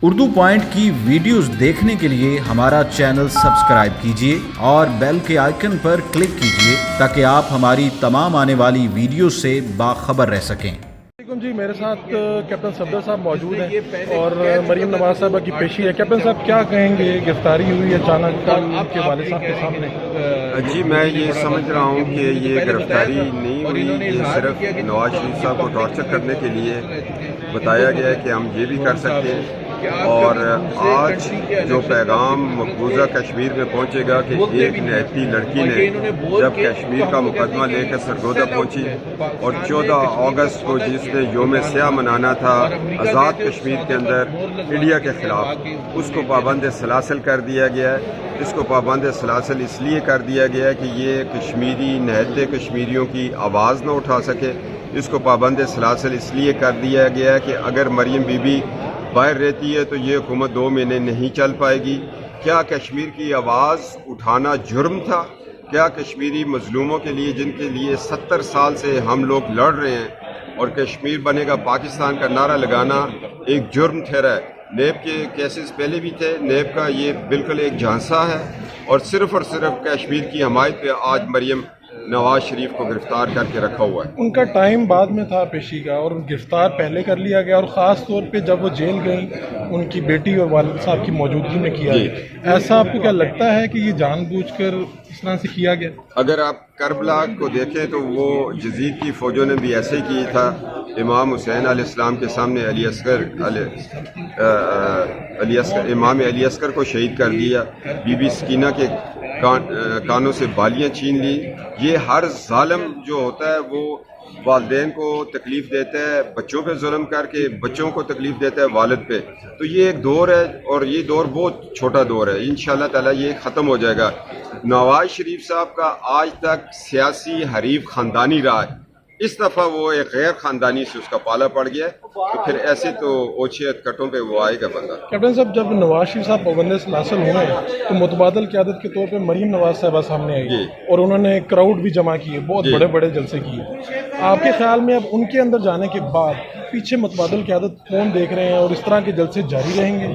Urdu point کی videos دیکھنے کے لیے ہمارا چینل سبسکرائب کیجیے اور بیل کے آئیکن پر کلک کیجیے تاکہ آپ ہماری تمام آنے والی ویڈیوز سے باخبر رہ سکیں۔ جی میرے ساتھ کیپٹن صفدر صاحب موجود ہیں اور مریم نواز صاحبہ کی پیشی ہے۔ کیپٹن صاحب کیا کہیں گے، گرفتاری ہوئی اچانک آپ کے والد صاحب کے سامنے؟ جی میں یہ سمجھ رہا ہوں کہ یہ گرفتاری نہیں ہوئی، یہ صرف نواز شریف صاحب کو ٹارچر کرنے کے لیے بتایا گیا ہے کہ ہم یہ بھی کر سکتے ہیں، اور آج جو پیغام مقبوضہ کشمیر میں پہنچے گا کہ ایک نہتی لڑکی نے جب کشمیر کا مقدمہ لے کر سرگودا پہنچی اور 14 اگست کو جس نے یوم سیاہ منانا تھا آزاد کشمیر کے اندر انڈیا کے خلاف، اس کو پابند سلاسل کر دیا گیا ہے۔ اس کو پابند سلاسل اس لیے کر دیا گیا ہے کہ یہ کشمیری نہتے کشمیریوں کی آواز نہ اٹھا سکے۔ اس کو پابند سلاسل اس لیے کر دیا گیا ہے کہ اگر مریم بی بی باہر رہتی ہے تو یہ حکومت 2 مہینے نہیں چل پائے گی۔ کیا کشمیر کی آواز اٹھانا جرم تھا؟ کیا کشمیری مظلوموں کے لیے، جن کے لیے 70 سال سے ہم لوگ لڑ رہے ہیں، اور کشمیر بنے گا پاکستان کا نعرہ لگانا ایک جرم ٹھہرا ہے؟ نیب کے کیسز پہلے بھی تھے، نیب کا یہ بالکل ایک جھانسا ہے، اور صرف کشمیر کی حمایت پہ آج مریم نواز شریف کو گرفتار کر کے رکھا ہوا ہے۔ ان کا ٹائم بعد میں تھا پیشی کا، اور گرفتار پہلے کر لیا گیا، اور خاص طور پہ جب وہ جیل گئیں ان کی بیٹی اور والد صاحب کی موجودگی میں کیا گیا۔ ایسا آپ کو کیا لگتا ہے کہ یہ جان بوجھ کر اس طرح سے کیا گیا؟ اگر آپ کربلا کو دیکھیں تو وہ یزید کی فوجوں نے بھی ایسے ہی کیا تھا۔ امام حسین علیہ السلام کے سامنے امام علی اصغر کو شہید کر دیا، بی بی سکینہ کے کانوں سے بالیاں چھین لی۔ یہ ہر ظالم جو ہوتا ہے وہ والدین کو تکلیف دیتا ہے، بچوں پہ ظلم کر کے بچوں کو تکلیف دیتا ہے والد پہ۔ تو یہ ایک دور ہے، اور یہ دور بہت چھوٹا دور ہے، انشاءاللہ تعالی یہ ختم ہو جائے گا۔ نواز شریف صاحب کا آج تک سیاسی حریف خاندانی رہا ہے، اس دفعہ وہ ایک غیر خاندانی سے اس کا پالا پڑ گیا ہے، تو پھر ایسے تو اوچھے کٹوں پہ وہ آئے گا بندہ۔ کیپٹن صاحب جب نواز شریف صاحب پابند سلاسل ہوئے تو متبادل قیادت کے طور پہ مریم نواز صاحبہ سامنے آئی، اور انہوں نے کراؤڈ بھی جمع کیے، بہت بڑے بڑے جلسے کیے۔ آپ کے خیال میں اب ان کے اندر جانے کے بعد پیچھے متبادل قیادت کون دیکھ رہے ہیں، اور اس طرح کے جلسے جاری رہیں گے؟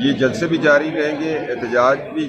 یہ جلسے بھی جاری رہیں گے، احتجاج بھی